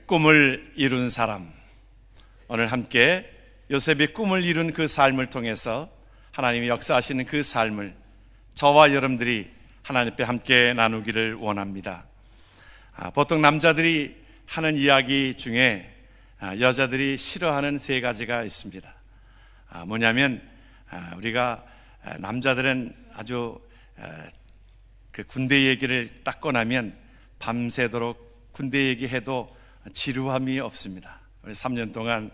꿈을 이룬 사람, 오늘 함께 요셉이 꿈을 이룬 그 삶을 통해서 하나님이 역사하시는 그 삶을 저와 여러분들이 하나님 앞에 함께 나누기를 원합니다. 보통 남자들이 하는 이야기 중에 여자들이 싫어하는 세 가지가 있습니다. 뭐냐면 우리가 남자들은 아주 그 군대 얘기를 딱 꺼내면 밤새도록 군대 얘기해도 지루함이 없습니다. 우리 3년 동안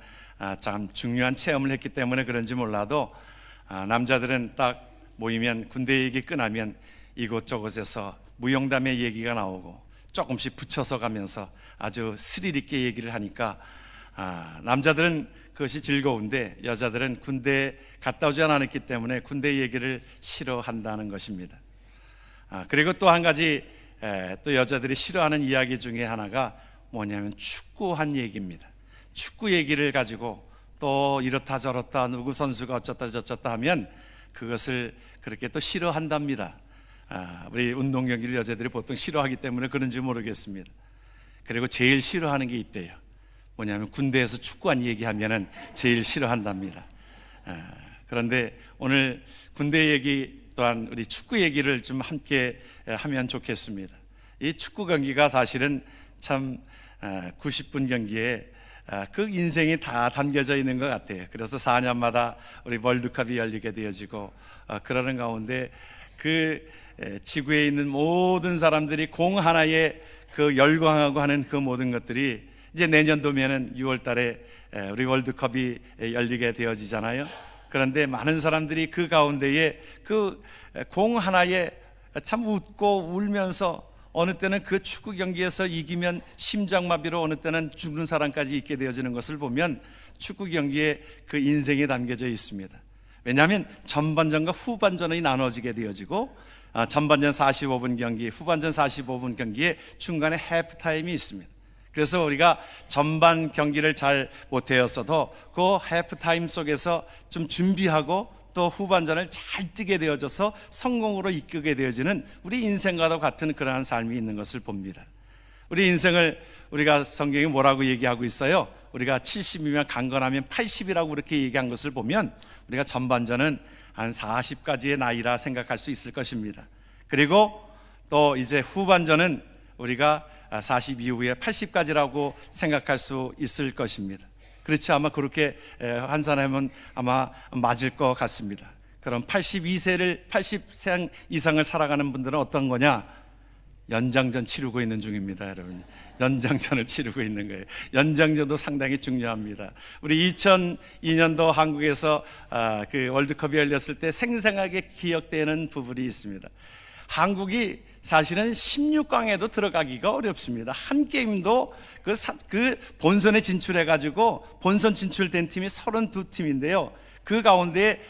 참 중요한 체험을 했기 때문에 그런지 몰라도 남자들은 딱 모이면 군대 얘기 끝나면 이곳저곳에서 무용담의 얘기가 나오고 조금씩 붙여서 가면서 아주 스릴 있게 얘기를 하니까 남자들은 그것이 즐거운데 여자들은 군대에 갔다 오지 않았기 때문에 군대 얘기를 싫어한다는 것입니다. 그리고 또 한 가지 또 여자들이 싫어하는 이야기 중에 하나가 뭐냐면 축구한 얘기입니다. 축구 얘기를 가지고 또 이렇다 저렇다 누구 선수가 어쩌다 저쩌다 하면 그것을 그렇게 또 싫어한답니다. 우리 운동 경기를 여자들이 보통 싫어하기 때문에 그런지 모르겠습니다. 그리고 제일 싫어하는 게 있대요. 뭐냐면 군대에서 축구한 얘기하면은 제일 싫어한답니다. 그런데 오늘 군대 얘기 또한 우리 축구 얘기를 좀 함께 하면 좋겠습니다. 이 축구 경기가 사실은 참 90분 경기에 그 인생이 다 담겨져 있는 것 같아요. 그래서 4년마다 우리 월드컵이 열리게 되어지고 그러는 가운데 그 지구에 있는 모든 사람들이 공 하나에 그 열광하고 하는 그 모든 것들이 이제 내년도면은 6월 달에 우리 월드컵이 열리게 되어지잖아요. 그런데 많은 사람들이 그 가운데에 그 공 하나에 참 웃고 울면서 어느 때는 그 축구 경기에서 이기면 심장마비로 어느 때는 죽는 사람까지 있게 되어지는 것을 보면 축구 경기에 그 인생이 담겨져 있습니다. 왜냐하면 전반전과 후반전이 나눠지게 되어지고 전반전 45분 경기, 후반전 45분 경기에 중간에 해프타임이 있습니다. 그래서 우리가 전반 경기를 잘 못하였어도 그 해프타임 속에서 좀 준비하고 또 후반전을 잘 뛰게 되어져서 성공으로 이끌게 되어지는 우리 인생과도 같은 그러한 삶이 있는 것을 봅니다. 우리 인생을 우리가 성경이 뭐라고 얘기하고 있어요? 우리가 70이면 강건하면 80이라고 그렇게 얘기한 것을 보면 우리가 전반전은 한 40까지의 나이라 생각할 수 있을 것입니다. 그리고 또 이제 후반전은 우리가 40 이후에 80까지라고 생각할 수 있을 것입니다. 그렇지 아마 그렇게 환산하면 아마 맞을 것 같습니다. 그럼 80세 이상을 살아가는 분들은 어떤 거냐? 연장전 치르고 있는 중입니다, 여러분. 연장전을 치르고 있는 거예요. 연장전도 상당히 중요합니다. 우리 2002년도 한국에서 그 월드컵이 열렸을 때 생생하게 기억되는 부분이 있습니다. 한국이 사실은 16강에도 들어가기가 어렵습니다. 한 게임도 그 본선에 진출해가지고 본선 진출된 팀이 32팀인데요. 그 가운데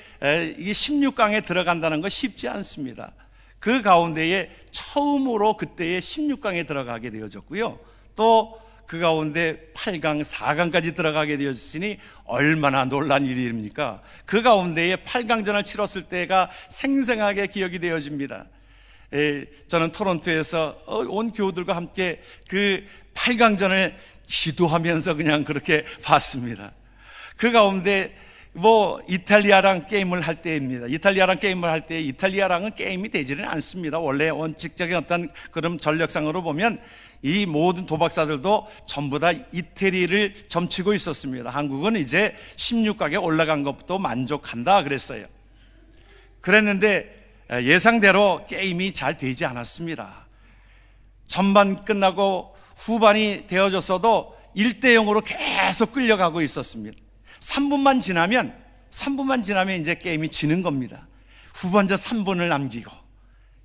이게 16강에 들어간다는 거 쉽지 않습니다. 그 가운데에 처음으로 그때에 16강에 들어가게 되어졌고요. 또 그 가운데 8강, 4강까지 들어가게 되었으니 얼마나 놀란 일입니까? 그 가운데에 8강전을 치렀을 때가 생생하게 기억이 되어집니다. 저는 토론토에서 온 교우들과 함께 그 8강전을 기도하면서 그냥 그렇게 봤습니다. 그 가운데 이탈리아랑 게임을 할 때입니다. 이탈리아랑 게임을 할 때 이탈리아랑은 게임이 되지는 않습니다. 원래 원칙적인 어떤 그런 전력상으로 보면 이 모든 도박사들도 전부 다 이태리를 점치고 있었습니다. 한국은 이제 16강에 올라간 것도 만족한다 그랬어요. 그랬는데 예상대로 게임이 잘 되지 않았습니다. 전반 끝나고 후반이 되어졌어도 1대0으로 계속 끌려가고 있었습니다. 3분만 지나면 이제 게임이 지는 겁니다. 후반전 3분을 남기고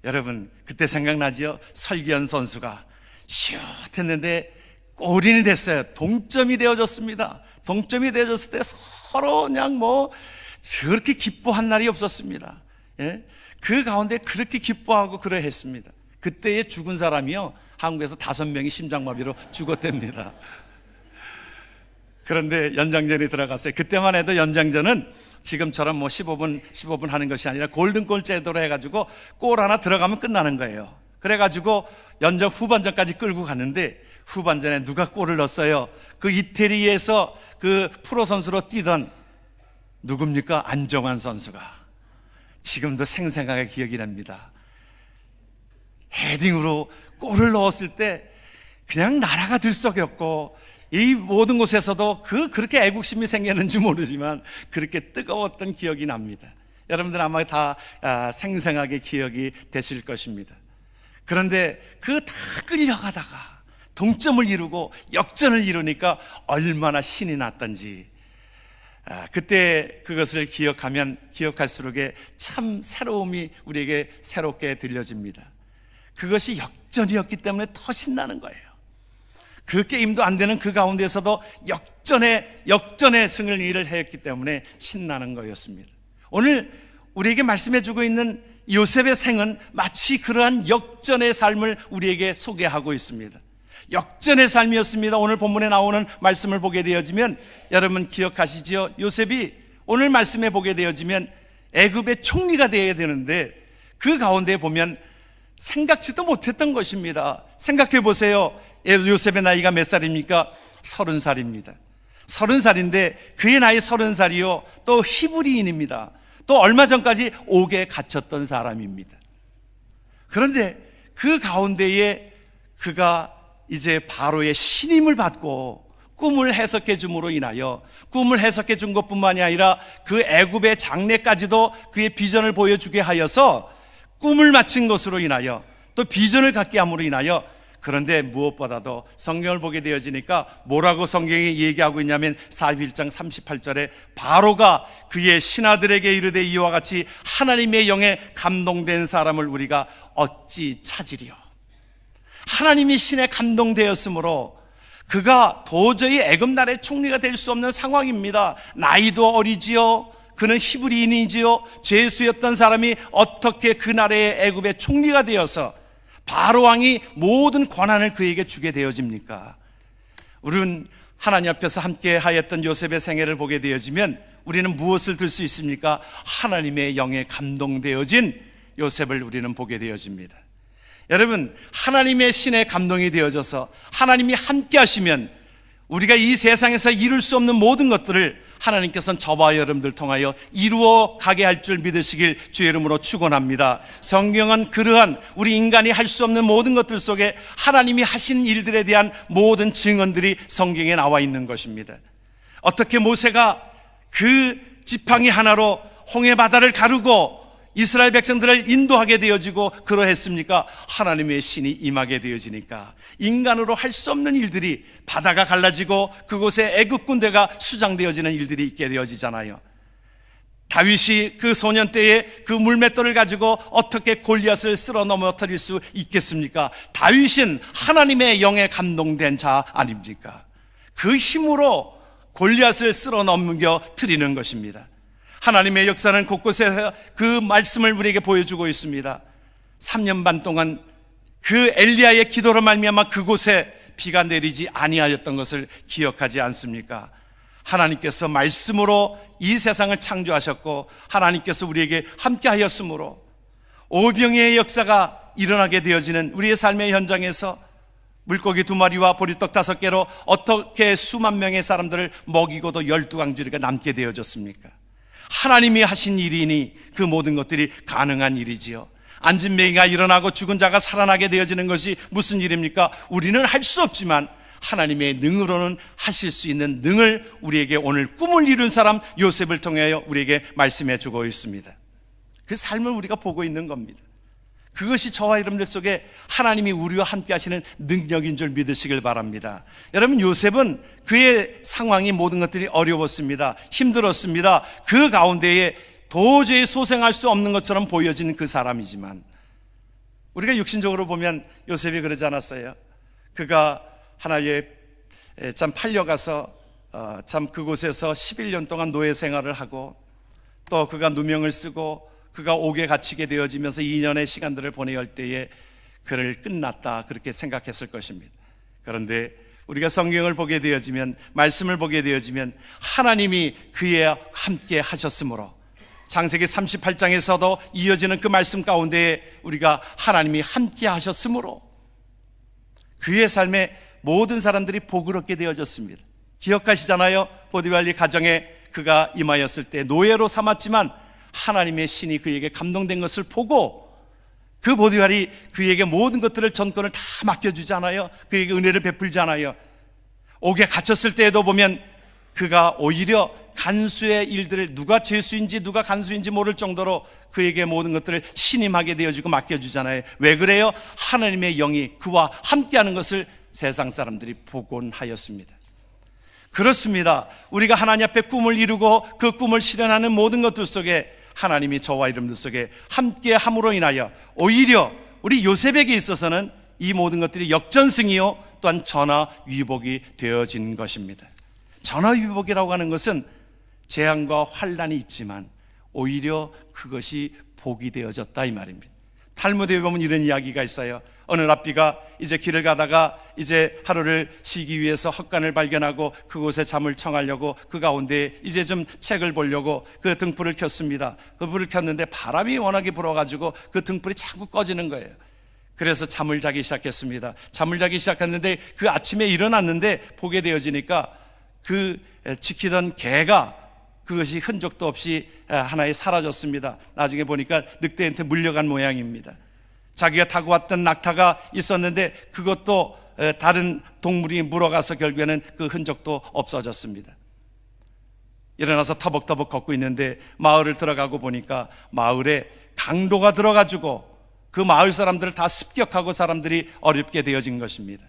여러분 그때 생각나죠? 설기현 선수가 슛 했는데 골인이 됐어요. 동점이 되어졌습니다. 동점이 되어졌을 때 서로 그냥 저렇게 기뻐한 날이 없었습니다. 그 가운데 그렇게 기뻐하고 그러했습니다. 그때에 죽은 사람이요 한국에서 5명이 심장마비로 죽었답니다. 그런데 연장전이 들어갔어요. 그때만 해도 연장전은 지금처럼 15분 하는 것이 아니라 골든골 제도로 해가지고 골 하나 들어가면 끝나는 거예요. 그래가지고 연장 후반전까지 끌고 갔는데 후반전에 누가 골을 넣었어요? 그 이태리에서 그 프로 선수로 뛰던 누굽니까? 안정환 선수가. 지금도 생생하게 기억이 납니다. 헤딩으로 골을 넣었을 때 그냥 나라가 들썩였고, 이 모든 곳에서도 그렇게 애국심이 생겼는지 모르지만 그렇게 뜨거웠던 기억이 납니다. 여러분들 아마 다 생생하게 기억이 되실 것입니다. 그런데 그 다 끌려가다가 동점을 이루고 역전을 이루니까 얼마나 신이 났던지, 그때 그것을 기억하면 기억할수록에 참 새로움이 우리에게 새롭게 들려집니다. 그것이 역전이었기 때문에 더 신나는 거예요. 그 게임도 안 되는 그 가운데서도 역전의 승리를 했기 때문에 신나는 거였습니다. 오늘 우리에게 말씀해 주고 있는 요셉의 생은 마치 그러한 역전의 삶을 우리에게 소개하고 있습니다. 역전의 삶이었습니다. 오늘 본문에 나오는 말씀을 보게 되어지면 여러분 기억하시죠? 요셉이 오늘 말씀에 보게 되어지면 애굽의 총리가 되어야 되는데 그 가운데 보면 생각지도 못했던 것입니다. 생각해 보세요. 요셉의 나이가 몇 살입니까? 30살입니다. 30살인데 그의 나이 30살이요. 또 히브리인입니다. 또 얼마 전까지 옥에 갇혔던 사람입니다. 그런데 그 가운데에 그가 이제 바로의 신임을 받고 꿈을 해석해 줌으로 인하여, 꿈을 해석해 준 것뿐만이 아니라 그 애굽의 장래까지도 그의 비전을 보여주게 하여서 꿈을 마친 것으로 인하여 또 비전을 갖게 함으로 인하여, 그런데 무엇보다도 성경을 보게 되어지니까 뭐라고 성경이 얘기하고 있냐면 41장 38절에 바로가 그의 신하들에게 이르되 이와 같이 하나님의 영에 감동된 사람을 우리가 어찌 찾으리요. 하나님이 신에 감동되었으므로 그가 도저히 애굽 나라의 총리가 될 수 없는 상황입니다. 나이도 어리지요. 그는 히브리인이지요. 죄수였던 사람이 어떻게 그 나라의 애굽의 총리가 되어서 바로 왕이 모든 권한을 그에게 주게 되어집니까? 우리는 하나님 앞에서 함께 하였던 요셉의 생애를 보게 되어지면 우리는 무엇을 들 수 있습니까? 하나님의 영에 감동되어진 요셉을 우리는 보게 되어집니다. 여러분, 하나님의 신에 감동이 되어져서 하나님이 함께 하시면 우리가 이 세상에서 이룰 수 없는 모든 것들을 하나님께서는 저와 여러분들 통하여 이루어 가게 할 줄 믿으시길 주의 이름으로 축원합니다. 성경은 그러한 우리 인간이 할 수 없는 모든 것들 속에 하나님이 하신 일들에 대한 모든 증언들이 성경에 나와 있는 것입니다. 어떻게 모세가 그 지팡이 하나로 홍해 바다를 가르고 이스라엘 백성들을 인도하게 되어지고 그러했습니까? 하나님의 신이 임하게 되어지니까 인간으로 할 수 없는 일들이, 바다가 갈라지고 그곳에 애굽 군대가 수장되어지는 일들이 있게 되어지잖아요. 다윗이 그 소년 때에 그 물맷돌을 가지고 어떻게 골리앗을 쓸어 넘어뜨릴 수 있겠습니까? 다윗은 하나님의 영에 감동된 자 아닙니까? 그 힘으로 골리앗을 쓸어 넘겨뜨리는 것입니다. 하나님의 역사는 곳곳에서 그 말씀을 우리에게 보여주고 있습니다. 3년 반 동안 그 엘리야의 기도로 말미암아 그곳에 비가 내리지 아니하였던 것을 기억하지 않습니까? 하나님께서 말씀으로 이 세상을 창조하셨고 하나님께서 우리에게 함께 하였으므로 오병이의 역사가 일어나게 되어지는 우리의 삶의 현장에서 물고기 2마리와 보리떡 5개로 어떻게 수만 명의 사람들을 먹이고도 12강줄이가 남게 되어졌습니까? 하나님이 하신 일이니 그 모든 것들이 가능한 일이지요. 앉은 맹이가 일어나고 죽은 자가 살아나게 되어지는 것이 무슨 일입니까? 우리는 할 수 없지만 하나님의 능으로는 하실 수 있는 능을 우리에게 오늘 꿈을 이룬 사람 요셉을 통하여 우리에게 말씀해 주고 있습니다. 그 삶을 우리가 보고 있는 겁니다. 그것이 저와 여러분들 속에 하나님이 우리와 함께 하시는 능력인 줄 믿으시길 바랍니다. 여러분, 요셉은 그의 상황이 모든 것들이 어려웠습니다. 힘들었습니다. 그 가운데에 도저히 소생할 수 없는 것처럼 보여지는 그 사람이지만 우리가 육신적으로 보면 요셉이 그러지 않았어요. 그가 하나의 참 팔려가서 참 그곳에서 11년 동안 노예 생활을 하고 또 그가 누명을 쓰고 그가 옥에 갇히게 되어지면서 2년의 시간들을 보내야 할 때에 그를 끝났다 그렇게 생각했을 것입니다. 그런데 우리가 성경을 보게 되어지면, 말씀을 보게 되어지면 하나님이 그에 함께 하셨으므로 창세기 38장에서도 이어지는 그 말씀 가운데에 우리가 하나님이 함께 하셨으므로 그의 삶에 모든 사람들이 복을 얻게 되어졌습니다. 기억하시잖아요. 보디발리 가정에 그가 임하였을 때 노예로 삼았지만 하나님의 신이 그에게 감동된 것을 보고 그 보디발이 그에게 모든 것들을 전권을 다 맡겨주잖아요. 그에게 은혜를 베풀잖아요. 옥에 갇혔을 때에도 보면 그가 오히려 간수의 일들을 누가 죄수인지 누가 간수인지 모를 정도로 그에게 모든 것들을 신임하게 되어주고 맡겨주잖아요. 왜 그래요? 하나님의 영이 그와 함께하는 것을 세상 사람들이 보곤 하였습니다. 그렇습니다. 우리가 하나님 앞에 꿈을 이루고 그 꿈을 실현하는 모든 것들 속에 하나님이 저와 여러분들 속에 함께함으로 인하여 오히려 우리 요셉에게 있어서는 이 모든 것들이 역전승이요 또한 전화위복이 되어진 것입니다. 전화위복이라고 하는 것은 재앙과 환난이 있지만 오히려 그것이 복이 되어졌다 이 말입니다. 탈무드에 보면 이런 이야기가 있어요. 어느 랍비가 이제 길을 가다가 이제 하루를 쉬기 위해서 헛간을 발견하고 그곳에 잠을 청하려고 그 가운데 이제 좀 책을 보려고 그 등불을 켰습니다. 그 불을 켰는데 바람이 워낙에 불어가지고 그 등불이 자꾸 꺼지는 거예요. 그래서 잠을 자기 시작했습니다. 잠을 자기 시작했는데 그 아침에 일어났는데 보게 되어지니까 그 지키던 개가 그것이 흔적도 없이 하나에 사라졌습니다. 나중에 보니까 늑대한테 물려간 모양입니다. 자기가 타고 왔던 낙타가 있었는데 그것도 다른 동물이 물어가서 결국에는 그 흔적도 없어졌습니다. 일어나서 터벅터벅 걷고 있는데 마을을 들어가고 보니까 마을에 강도가 들어가지고 그 마을 사람들을 다 습격하고 사람들이 어렵게 되어진 것입니다.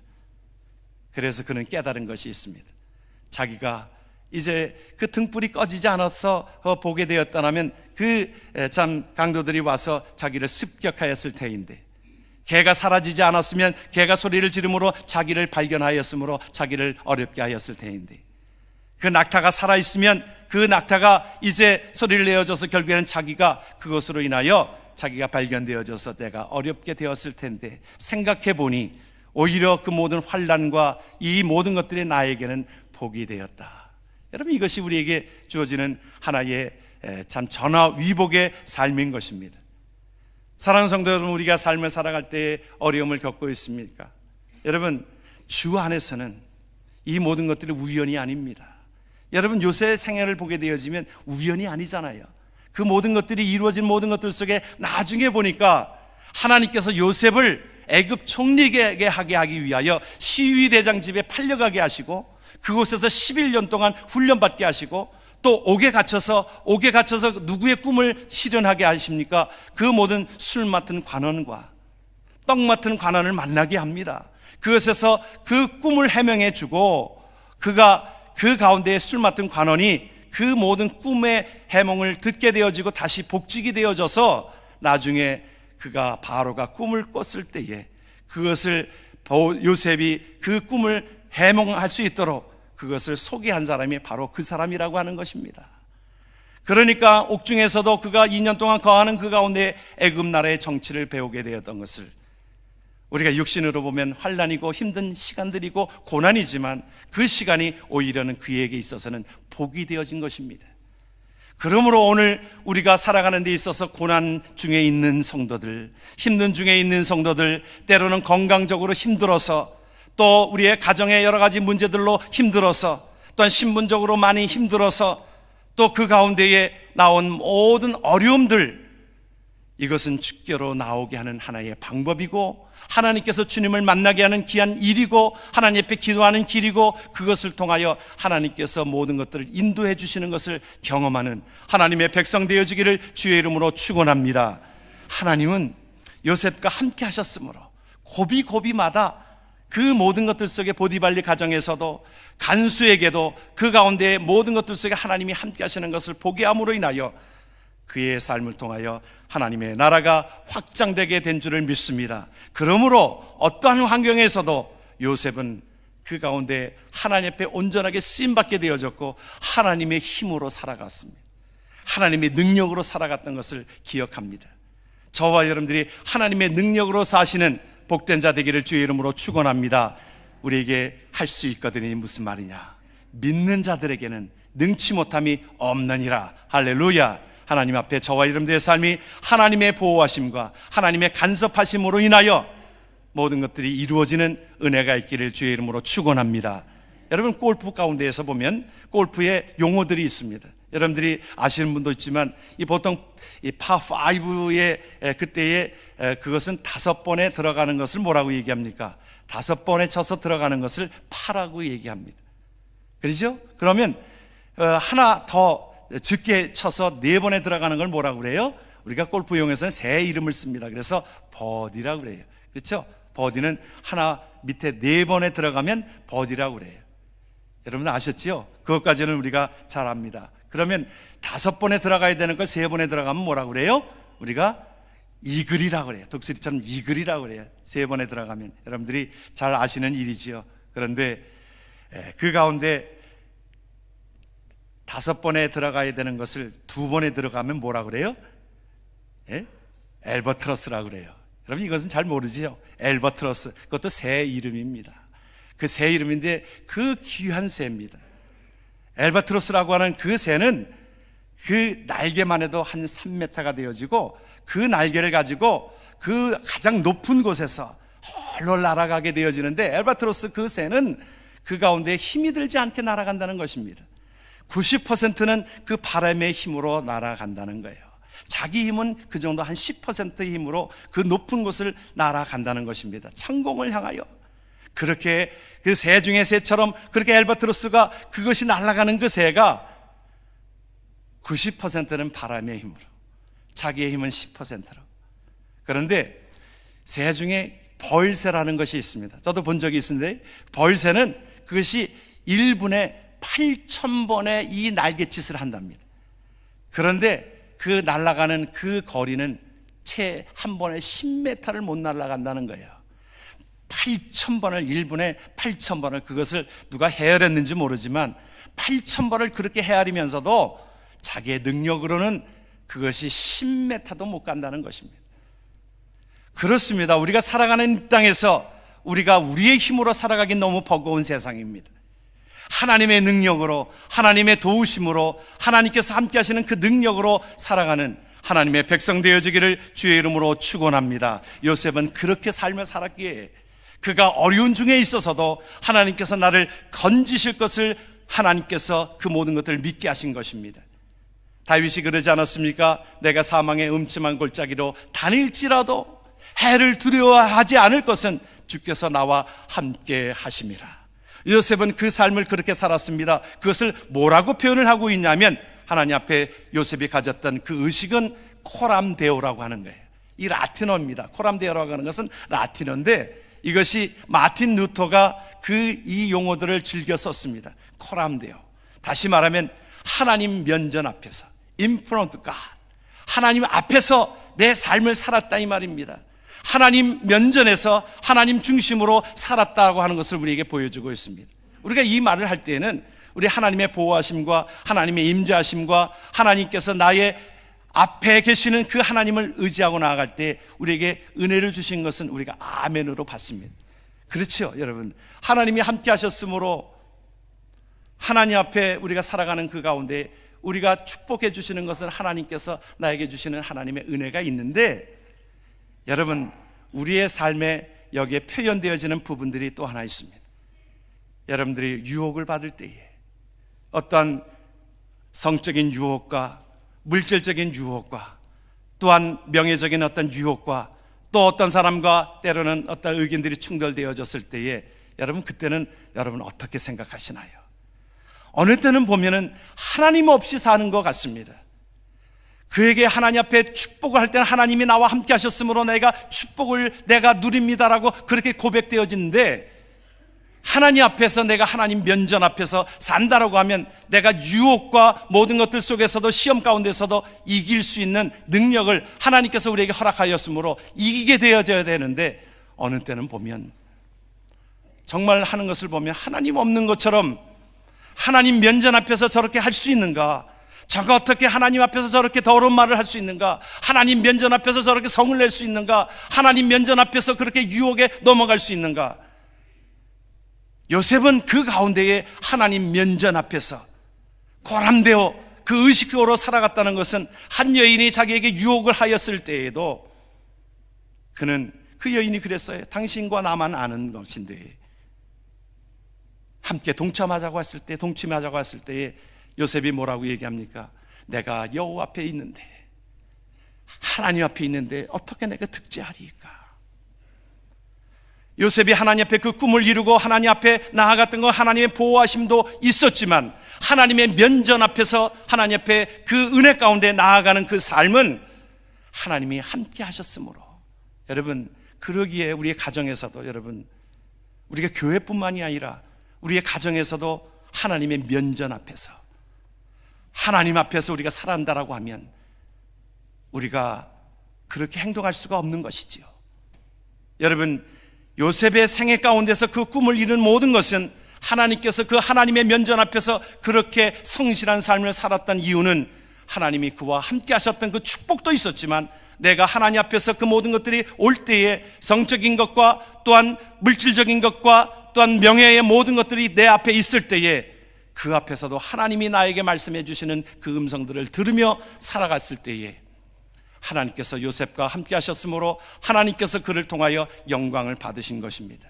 그래서 그는 깨달은 것이 있습니다. 자기가 이제 그 등불이 꺼지지 않아서 보게 되었다면 그 참 강도들이 와서 자기를 습격하였을 테인데 개가 사라지지 않았으면 개가 소리를 지름으로 자기를 발견하였으므로 자기를 어렵게 하였을 테인데 그 낙타가 살아있으면 그 낙타가 이제 소리를 내어줘서 결국에는 자기가 그것으로 인하여 자기가 발견되어져서 내가 어렵게 되었을 텐데 생각해보니 오히려 그 모든 환난과 이 모든 것들이 나에게는 복이 되었다. 여러분 이것이 우리에게 주어지는 하나의 참 전화위복의 삶인 것입니다. 사랑하는 성도 여러분, 우리가 삶을 살아갈 때에 어려움을 겪고 있습니까? 여러분 주 안에서는 이 모든 것들이 우연이 아닙니다. 여러분 요셉의 생애를 보게 되어지면 우연이 아니잖아요. 그 모든 것들이 이루어진 모든 것들 속에 나중에 보니까 하나님께서 요셉을 애굽 총리에게 하게 하기 위하여 시위대장 집에 팔려가게 하시고 그곳에서 11년 동안 훈련받게 하시고 또 옥에 갇혀서 누구의 꿈을 실현하게 하십니까? 그 모든 술 맡은 관원과 떡 맡은 관원을 만나게 합니다. 그것에서 그 꿈을 해명해 주고 그가 그 가운데에 술 맡은 관원이 그 모든 꿈의 해몽을 듣게 되어지고 다시 복직이 되어져서 나중에 그가 바로가 꿈을 꿨을 때에 그것을 요셉이 그 꿈을 해몽할 수 있도록 그것을 소개한 사람이 바로 그 사람이라고 하는 것입니다. 그러니까 옥중에서도 그가 2년 동안 거하는 그 가운데 애굽 나라의 정치를 배우게 되었던 것을 우리가 육신으로 보면 환난이고 힘든 시간들이고 고난이지만 그 시간이 오히려는 그에게 있어서는 복이 되어진 것입니다. 그러므로 오늘 우리가 살아가는 데 있어서 고난 중에 있는 성도들, 힘든 중에 있는 성도들, 때로는 건강적으로 힘들어서 또 우리의 가정의 여러 가지 문제들로 힘들어서 또한 신분적으로 많이 힘들어서 또 그 가운데에 나온 모든 어려움들, 이것은 주께로 나오게 하는 하나의 방법이고 하나님께서 주님을 만나게 하는 귀한 일이고 하나님 앞에 기도하는 길이고 그것을 통하여 하나님께서 모든 것들을 인도해 주시는 것을 경험하는 하나님의 백성 되어지기를 주의 이름으로 축원합니다. 하나님은 요셉과 함께 하셨으므로 고비고비마다 그 모든 것들 속에 보디발리 가정에서도 간수에게도 그 가운데 모든 것들 속에 하나님이 함께 하시는 것을 보게 함으로 인하여 그의 삶을 통하여 하나님의 나라가 확장되게 된 줄을 믿습니다. 그러므로 어떠한 환경에서도 요셉은 그 가운데 하나님 앞에 온전하게 쓰임받게 되어졌고 하나님의 힘으로 살아갔습니다. 하나님의 능력으로 살아갔던 것을 기억합니다. 저와 여러분들이 하나님의 능력으로 사시는 복된 자 되기를 주의 이름으로 축원합니다. 우리에게 할 수 있거든요. 무슨 말이냐? 믿는 자들에게는 능치 못함이 없느니라. 할렐루야. 하나님 앞에 저와 여러분들의 삶이 하나님의 보호하심과 하나님의 간섭하심으로 인하여 모든 것들이 이루어지는 은혜가 있기를 주의 이름으로 축원합니다. 여러분, 골프 가운데에서 보면 골프의 용어들이 있습니다. 여러분들이 아시는 분도 있지만 이 보통 이 파5의 그때의 그것은 5번에 들어가는 것을 뭐라고 얘기합니까? 5번에 쳐서 들어가는 것을 파라고 얘기합니다. 그렇죠? 그러면 하나 더 적게 쳐서 4번에 들어가는 걸 뭐라고 그래요? 우리가 골프용에서는 새 이름을 씁니다. 그래서 버디라고 그래요. 그렇죠? 버디는 하나 밑에 4번에 들어가면 버디라고 그래요. 여러분 아셨죠? 그것까지는 우리가 잘 압니다. 그러면 5번에 들어가야 되는 걸 3번에 들어가면 뭐라고 그래요? 우리가 이글이라고 그래요. 독수리처럼 이글이라고 그래요. 3번에 들어가면. 여러분들이 잘 아시는 일이지요. 그런데 그 가운데 5번에 들어가야 되는 것을 2번에 들어가면 뭐라고 그래요? 엘버트러스라고 그래요. 여러분 이것은 잘 모르지요? 엘버트러스, 그것도 새 이름입니다. 그 새 이름인데 그 귀한 새입니다. 엘바트로스라고 하는 그 새는 그 날개만 해도 한 3m가 되어지고 그 날개를 가지고 그 가장 높은 곳에서 홀로 날아가게 되어지는데, 엘바트로스 그 새는 그 가운데 힘이 들지 않게 날아간다는 것입니다. 90%는 그 바람의 힘으로 날아간다는 거예요. 자기 힘은 그 정도 한 10%의 힘으로 그 높은 곳을 날아간다는 것입니다. 창공을 향하여. 그렇게 그 새 중에 새처럼 그렇게 엘바트로스가 그것이 날아가는 그 새가 90%는 바람의 힘으로, 자기의 힘은 10%로. 그런데 새 중에 벌새라는 것이 있습니다. 저도 본 적이 있는데, 벌새는 그것이 1분에 8,000번의 이 날갯짓을 한답니다. 그런데 그 날아가는 그 거리는 채 한 번에 10m를 못 날아간다는 거예요. 8,000번을, 1분에 8,000번을, 그것을 누가 헤아렸는지 모르지만 8,000번을 그렇게 헤아리면서도 자기의 능력으로는 그것이 10m도 못 간다는 것입니다. 그렇습니다. 우리가 살아가는 이 땅에서 우리가 우리의 힘으로 살아가기 너무 버거운 세상입니다. 하나님의 능력으로, 하나님의 도우심으로, 하나님께서 함께 하시는 그 능력으로 살아가는 하나님의 백성 되어지기를 주의 이름으로 축원합니다. 요셉은 그렇게 살며 살았기에 그가 어려운 중에 있어서도 하나님께서 나를 건지실 것을, 하나님께서 그 모든 것들을 믿게 하신 것입니다. 다윗이 그러지 않았습니까? 내가 사망의 음침한 골짜기로 다닐지라도 해를 두려워하지 않을 것은 주께서 나와 함께 하심이라. 요셉은 그 삶을 그렇게 살았습니다. 그것을 뭐라고 표현을 하고 있냐면, 하나님 앞에 요셉이 가졌던 그 의식은 코람데오라고 하는 거예요. 이 라틴어입니다. 코람데오라고 하는 것은 라틴어인데, 이것이 마틴 루터가 이 용어들을 즐겨 썼습니다. 코람데오. 다시 말하면 하나님 면전 앞에서, in front of God, 하나님 앞에서 내 삶을 살았다 이 말입니다. 하나님 면전에서 하나님 중심으로 살았다고 하는 것을 우리에게 보여주고 있습니다. 우리가 이 말을 할 때에는 우리 하나님의 보호하심과 하나님의 임재하심과 하나님께서 나의 앞에 계시는 그 하나님을 의지하고 나아갈 때 우리에게 은혜를 주신 것은 우리가 아멘으로 받습니다. 그렇죠, 여러분? 하나님이 함께 하셨으므로 하나님 앞에 우리가 살아가는 그 가운데 우리가 축복해 주시는 것은 하나님께서 나에게 주시는 하나님의 은혜가 있는데, 여러분, 우리의 삶에 여기에 표현되어지는 부분들이 또 하나 있습니다. 여러분들이 유혹을 받을 때에 어떤 성적인 유혹과 물질적인 유혹과 또한 명예적인 어떤 유혹과 또 어떤 사람과 때로는 어떤 의견들이 충돌되어졌을 때에 여러분, 그때는 여러분 어떻게 생각하시나요? 어느 때는 보면은 하나님 없이 사는 것 같습니다. 그에게 하나님 앞에 축복을 할 때는 하나님이 나와 함께 하셨으므로 내가 축복을 내가 누립니다라고 그렇게 고백되어지는데, 하나님 앞에서, 내가 하나님 면전 앞에서 산다라고 하면 내가 유혹과 모든 것들 속에서도, 시험 가운데서도 이길 수 있는 능력을 하나님께서 우리에게 허락하였으므로 이기게 되어져야 되는데, 어느 때는 보면 정말 하는 것을 보면 하나님 없는 것처럼, 하나님 면전 앞에서 저렇게 할 수 있는가? 저가 어떻게 하나님 앞에서 저렇게 더러운 말을 할 수 있는가? 하나님 면전 앞에서 저렇게 성을 낼 수 있는가? 하나님 면전 앞에서 그렇게 유혹에 넘어갈 수 있는가? 요셉은 그 가운데에 하나님 면전 앞에서 고람되어 그 의식으로 살아갔다는 것은, 한 여인이 자기에게 유혹을 하였을 때에도 그는 그 여인이 그랬어요. 당신과 나만 아는 것인데. 함께 동침하자고 했을 때에 요셉이 뭐라고 얘기합니까? 내가 여호와 앞에 있는데, 하나님 앞에 있는데 어떻게 내가 득제하리까? 요셉이 하나님 앞에 그 꿈을 이루고 하나님 앞에 나아갔던 건 하나님의 보호하심도 있었지만, 하나님의 면전 앞에서 하나님 앞에 그 은혜 가운데 나아가는 그 삶은 하나님이 함께 하셨으므로, 여러분, 그러기에 우리의 가정에서도, 여러분, 우리가 교회뿐만이 아니라 우리의 가정에서도 하나님의 면전 앞에서, 하나님 앞에서 우리가 살아간다라고 하면 우리가 그렇게 행동할 수가 없는 것이지요. 여러분, 요셉의 생애 가운데서 그 꿈을 이룬 모든 것은 하나님께서 그 하나님의 면전 앞에서 그렇게 성실한 삶을 살았던 이유는 하나님이 그와 함께 하셨던 그 축복도 있었지만, 내가 하나님 앞에서 그 모든 것들이 올 때에 성적인 것과 또한 물질적인 것과 또한 명예의 모든 것들이 내 앞에 있을 때에 그 앞에서도 하나님이 나에게 말씀해 주시는 그 음성들을 들으며 살아갔을 때에 하나님께서 요셉과 함께 하셨으므로 하나님께서 그를 통하여 영광을 받으신 것입니다.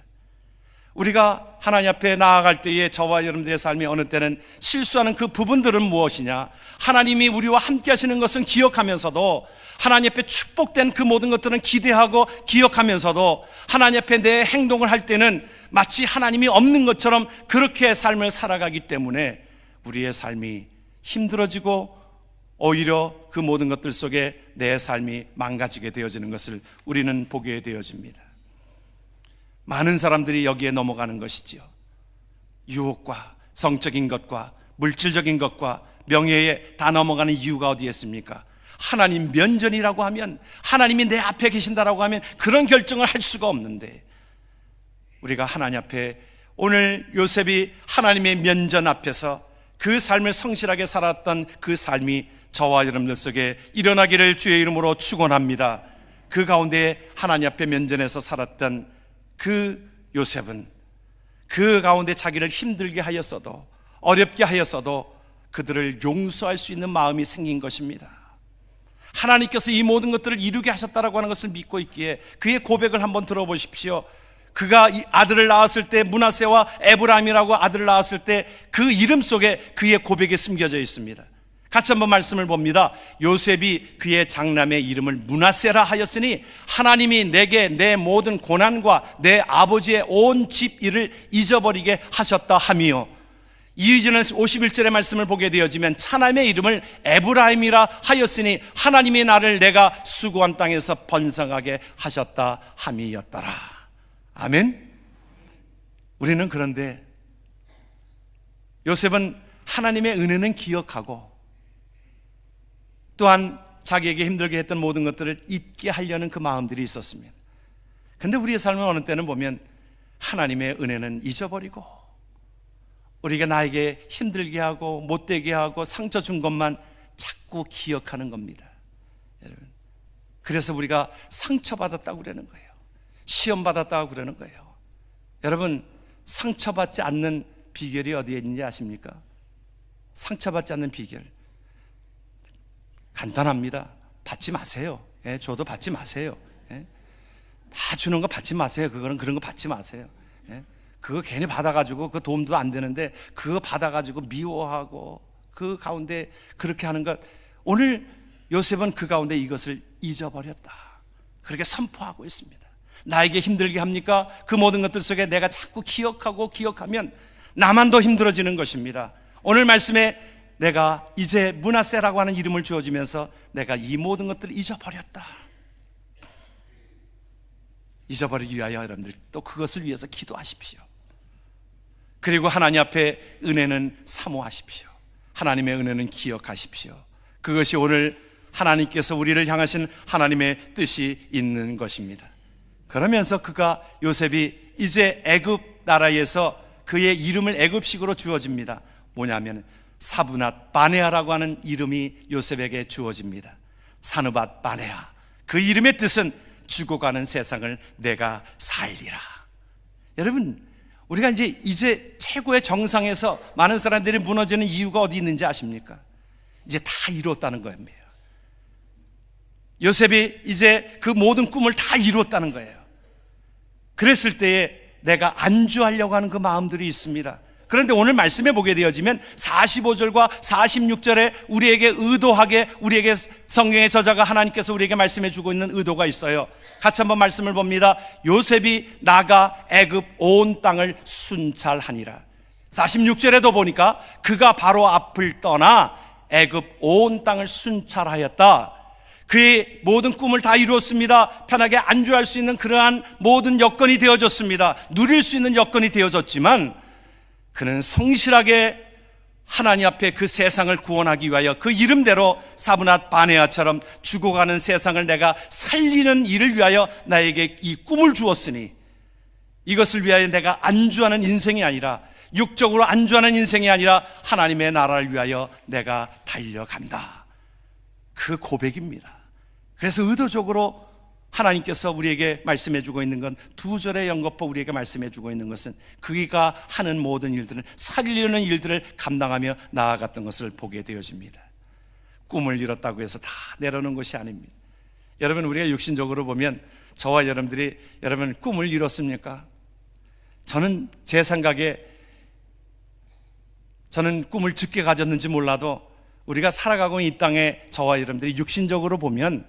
우리가 하나님 앞에 나아갈 때에 저와 여러분들의 삶이 어느 때는 실수하는 그 부분들은 무엇이냐? 하나님이 우리와 함께 하시는 것은 기억하면서도, 하나님 앞에 축복된 그 모든 것들은 기대하고 기억하면서도, 하나님 앞에 내 행동을 할 때는 마치 하나님이 없는 것처럼 그렇게 삶을 살아가기 때문에 우리의 삶이 힘들어지고 오히려 그 모든 것들 속에 내 삶이 망가지게 되어지는 것을 우리는 보게 되어집니다. 많은 사람들이 여기에 넘어가는 것이지요. 유혹과 성적인 것과 물질적인 것과 명예에 다 넘어가는 이유가 어디에 있습니까? 하나님 면전이라고 하면, 하나님이 내 앞에 계신다라고 하면 그런 결정을 할 수가 없는데, 우리가 하나님 앞에, 오늘 요셉이 하나님의 면전 앞에서 그 삶을 성실하게 살았던 그 삶이 저와 여러분들 속에 일어나기를 주의 이름으로 축원합니다. 그 가운데 하나님 앞에 면전에서 살았던 그 요셉은 그 가운데 자기를 힘들게 하였어도, 어렵게 하였어도 그들을 용서할 수 있는 마음이 생긴 것입니다. 하나님께서 이 모든 것들을 이루게 하셨다라고 하는 것을 믿고 있기에 그의 고백을 한번 들어보십시오. 그가 이 아들을 낳았을 때, 므낫세와 에브라임이라고 아들을 낳았을 때 그 이름 속에 그의 고백이 숨겨져 있습니다. 같이 한번 말씀을 봅니다. 요셉이 그의 장남의 이름을 므낫세라 하였으니 하나님이 내게 내 모든 고난과 내 아버지의 온 집 일을 잊어버리게 하셨다 하며, 이어지는 51절의 말씀을 보게 되어지면 차남의 이름을 에브라임이라 하였으니 하나님이 나를 내가 수고한 땅에서 번성하게 하셨다 함이었더라. 아멘. 우리는 그런데 요셉은 하나님의 은혜는 기억하고 또한 자기에게 힘들게 했던 모든 것들을 잊게 하려는 그 마음들이 있었습니다. 그런데 우리의 삶은 어느 때는 보면 하나님의 은혜는 잊어버리고, 우리가 나에게 힘들게 하고 못되게 하고 상처 준 것만 자꾸 기억하는 겁니다. 여러분, 그래서 우리가 상처받았다고 그러는 거예요. 시험받았다고 그러는 거예요. 여러분, 상처받지 않는 비결이 어디에 있는지 아십니까? 상처받지 않는 비결 간단합니다. 받지 마세요. 예, 줘도 받지 마세요. 예, 다 주는 거 받지 마세요. 그거는 그런 거 받지 마세요. 예, 그거 괜히 받아가지고 그 도움도 안 되는데 그거 받아가지고 미워하고 그 가운데 그렇게 하는 것, 오늘 요셉은 그 가운데 이것을 잊어버렸다, 그렇게 선포하고 있습니다. 나에게 힘들게 합니까? 그 모든 것들 속에 내가 자꾸 기억하면 나만 더 힘들어지는 것입니다. 오늘 말씀에 내가 이제 므낫세라고 하는 이름을 주어지면서 내가 이 모든 것들을 잊어버렸다. 잊어버리기 위하여 여러분들 또 그것을 위해서 기도하십시오. 그리고 하나님 앞에 은혜는 사모하십시오. 하나님의 은혜는 기억하십시오. 그것이 오늘 하나님께서 우리를 향하신 하나님의 뜻이 있는 것입니다. 그러면서 그가, 요셉이 이제 애굽 나라에서 그의 이름을 애굽식으로 주어집니다. 뭐냐면 사브낫 바네아라고 하는 이름이 요셉에게 주어집니다. 사느밧 바네아, 그 이름의 뜻은 죽어가는 세상을 내가 살리라. 여러분, 우리가 이제 최고의 정상에서 많은 사람들이 무너지는 이유가 어디 있는지 아십니까? 이제 다 이루었다는 거예요. 요셉이 이제 그 모든 꿈을 다 이루었다는 거예요. 그랬을 때에 내가 안주하려고 하는 그 마음들이 있습니다. 그런데 오늘 말씀에 보게 되어지면 45절과 46절에 우리에게 의도하게, 우리에게 성경의 저자가 하나님께서 우리에게 말씀해 주고 있는 의도가 있어요. 같이 한번 말씀을 봅니다. 요셉이 나가 애굽 온 땅을 순찰하니라. 46절에도 보니까 그가 바로 앞을 떠나 애굽 온 땅을 순찰하였다. 그의 모든 꿈을 다 이루었습니다. 편하게 안주할 수 있는 그러한 모든 여건이 되어졌습니다. 누릴 수 있는 여건이 되어졌지만 그는 성실하게 하나님 앞에 그 세상을 구원하기 위하여 그 이름대로 사브낫 바네아처럼 죽어가는 세상을 내가 살리는 일을 위하여 나에게 이 꿈을 주었으니 이것을 위하여 내가 안주하는 인생이 아니라, 육적으로 안주하는 인생이 아니라 하나님의 나라를 위하여 내가 달려간다. 그 고백입니다. 그래서 의도적으로 하나님께서 우리에게 말씀해 주고 있는 건, 두 절의 연거푸 우리에게 말씀해 주고 있는 것은 그가 하는 모든 일들을, 살리려는 일들을 감당하며 나아갔던 것을 보게 되어집니다. 꿈을 이뤘다고 해서 다 내려놓은 것이 아닙니다. 여러분, 우리가 육신적으로 보면 저와 여러분들이, 여러분 꿈을 이뤘습니까? 저는 제 생각에, 저는 꿈을 짙게 가졌는지 몰라도 우리가 살아가고 있는 이 땅에 저와 여러분들이 육신적으로 보면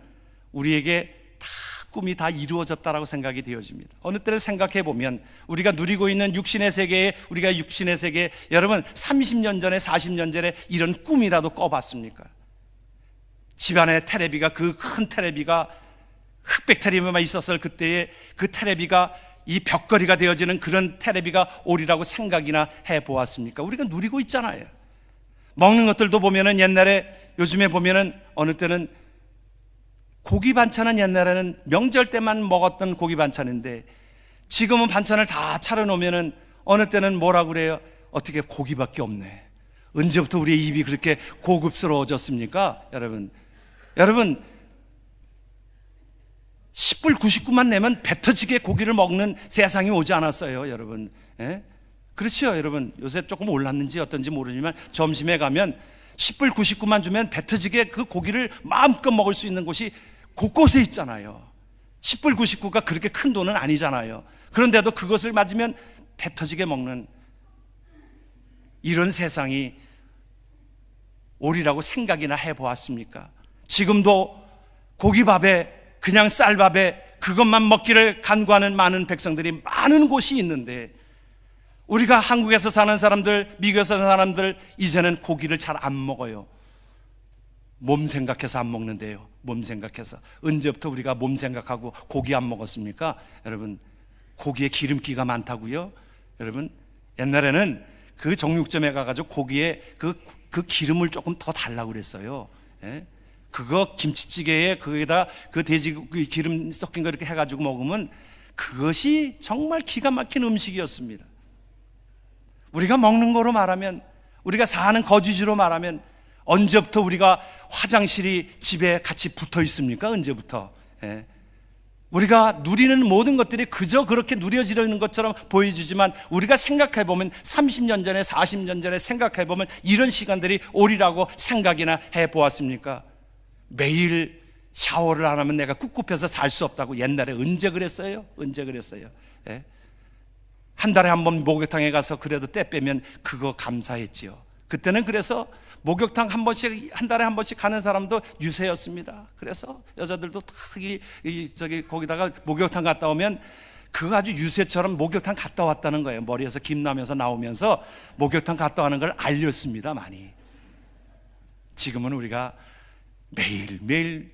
우리에게 다 꿈이 다 이루어졌다라고 생각이 되어집니다. 어느 때를 생각해 보면 우리가 누리고 있는 육신의 세계에, 우리가 육신의 세계에, 여러분 30년 전에 40년 전에 이런 꿈이라도 꿔봤습니까? 집안에 테레비가, 그 큰 테레비가, 흑백 테레비만 있었을 그때에 그 테레비가 이 벽걸이가 되어지는 그런 테레비가 오리라고 생각이나 해보았습니까? 우리가 누리고 있잖아요. 먹는 것들도 보면은 옛날에, 요즘에 보면은 어느 때는 고기 반찬은 옛날에는 명절 때만 먹었던 고기 반찬인데 지금은 반찬을 다 차려놓으면은 어느 때는 뭐라 그래요? 어떻게 고기밖에 없네. 언제부터 우리의 입이 그렇게 고급스러워졌습니까? 여러분 10불 99만 내면 배 터지게 고기를 먹는 세상이 오지 않았어요, 여러분. 예? 그렇죠, 여러분. 요새 조금 올랐는지 어떤지 모르지만 점심에 가면 10불 99만 주면 배 터지게 그 고기를 마음껏 먹을 수 있는 곳이 곳곳에 있잖아요. 10불 99가 그렇게 큰 돈은 아니잖아요. 그런데도 그것을 맞으면 배 터지게 먹는 이런 세상이 오리라고 생각이나 해보았습니까? 지금도 고기밥에, 그냥 쌀밥에 그것만 먹기를 간구하는 많은 백성들이 많은 곳이 있는데, 우리가 한국에서 사는 사람들, 미국에서 사는 사람들 이제는 고기를 잘 안 먹어요. 몸 생각해서 안 먹는데요. 몸 생각해서. 언제부터 우리가 몸 생각하고 고기 안 먹었습니까? 여러분, 고기에 기름기가 많다고요? 여러분, 옛날에는 그 정육점에 가가지고 고기에 그 기름을 조금 더 달라고 그랬어요. 예? 그거 김치찌개에 거기다 그 돼지 기름 섞인 거 이렇게 해가지고 먹으면 그것이 정말 기가 막힌 음식이었습니다. 우리가 먹는 거로 말하면, 우리가 사는 거주지로 말하면 언제부터 우리가 화장실이 집에 같이 붙어 있습니까? 언제부터? 예. 우리가 누리는 모든 것들이 그저 그렇게 누려지는 것처럼 보여주지만 우리가 생각해보면 30년 전에 40년 전에 생각해보면 이런 시간들이 오리라고 생각이나 해보았습니까? 매일 샤워를 안 하면 내가 꿉꿉해서 살 수 없다고 옛날에 언제 그랬어요? 언제 그랬어요? 예? 한 달에 한 번 목욕탕에 가서 그래도 때 빼면 그거 감사했지요. 그때는 그래서 목욕탕 한 번씩, 한 달에 한 번씩 가는 사람도 유세였습니다. 그래서 여자들도 특히 거기다가 목욕탕 갔다 오면 그거 아주 유세처럼 목욕탕 갔다 왔다는 거예요. 머리에서 김 나면서 나오면서 목욕탕 갔다 와는 걸 알렸습니다, 많이. 지금은 우리가 매일매일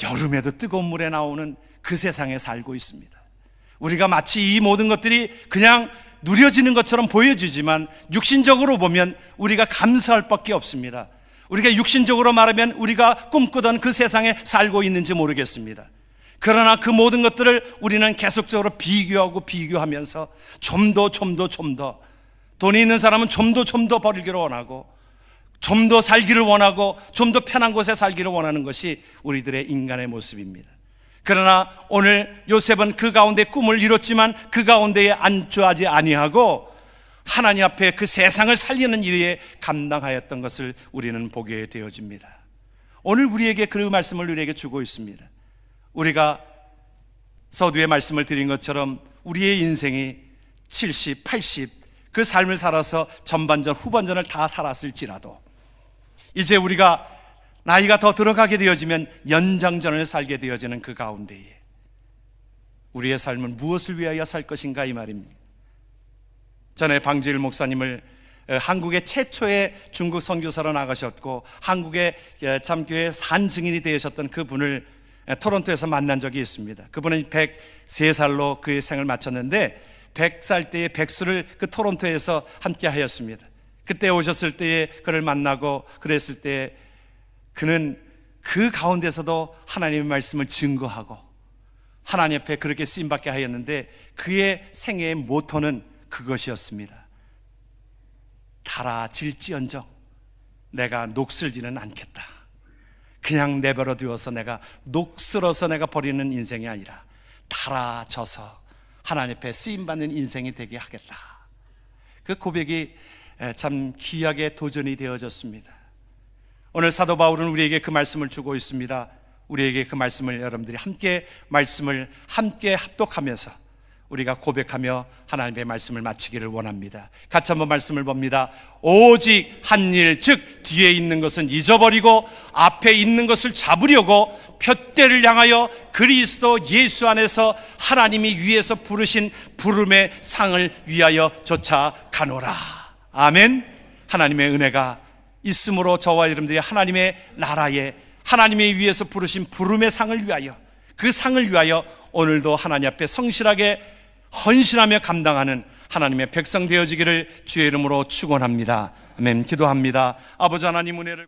여름에도 뜨거운 물에 나오는 그 세상에 살고 있습니다. 우리가 마치 이 모든 것들이 그냥 누려지는 것처럼 보여지지만 육신적으로 보면 우리가 감사할 밖에 없습니다. 우리가 육신적으로 말하면 우리가 꿈꾸던 그 세상에 살고 있는지 모르겠습니다. 그러나 그 모든 것들을 우리는 계속적으로 비교하면서 좀 더 돈이 있는 사람은 좀 더 벌기를 원하고, 좀 더 살기를 원하고, 좀 더 편한 곳에 살기를 원하는 것이 우리들의 인간의 모습입니다. 그러나 오늘 요셉은 그 가운데 꿈을 이뤘지만 그 가운데에 안주하지 아니하고 하나님 앞에 그 세상을 살리는 일에 감당하였던 것을 우리는 보게 되어집니다. 오늘 우리에게 그 말씀을 우리에게 주고 있습니다. 우리가 서두에 말씀을 드린 것처럼 우리의 인생이 70, 80 그 삶을 살아서 전반전, 후반전을 다 살았을지라도 이제 우리가 나이가 더 들어가게 되어지면 연장전을 살게 되어지는 그 가운데에 우리의 삶은 무엇을 위하여 살 것인가 이 말입니다. 전에 방지일 목사님을 한국의 최초의 중국 선교사로 나가셨고 한국의 잠교회 산증인이 되셨던 그분을 토론토에서 만난 적이 있습니다. 그분은 103살로 그의 생을 마쳤는데 100살 때의 백수를 그 토론토에서 함께 하였습니다. 그때 오셨을 때에 그를 만나고 그랬을 때 그는 그 가운데서도 하나님의 말씀을 증거하고 하나님 앞에 그렇게 쓰임받게 하였는데 그의 생애의 모토는 그것이었습니다. 달아질지언정 내가 녹슬지는 않겠다. 그냥 내버려 두어서 내가 녹슬어서 내가 버리는 인생이 아니라 달아져서 하나님 앞에 쓰임받는 인생이 되게 하겠다. 그 고백이 참 귀하게 도전이 되어졌습니다. 오늘 사도 바울은 우리에게 그 말씀을 주고 있습니다. 우리에게 그 말씀을 여러분들이 말씀을 함께 합독하면서 우리가 고백하며 하나님의 말씀을 마치기를 원합니다. 같이 한번 말씀을 봅니다. 오직 한 일, 즉 뒤에 있는 것은 잊어버리고 앞에 있는 것을 잡으려고 푯대를 향하여 그리스도 예수 안에서 하나님이 위에서 부르신 부름의 상을 위하여 쫓아가노라. 아멘. 하나님의 은혜가 있으므로 저와 여러분들이 하나님의 나라에 하나님의 위에서 부르신 부름의 상을 위하여 그 상을 위하여 오늘도 하나님 앞에 성실하게 헌신하며 감당하는 하나님의 백성 되어지기를 주의 이름으로 축원합니다. 아멘. 기도합니다. 아버지 하나님 은혜를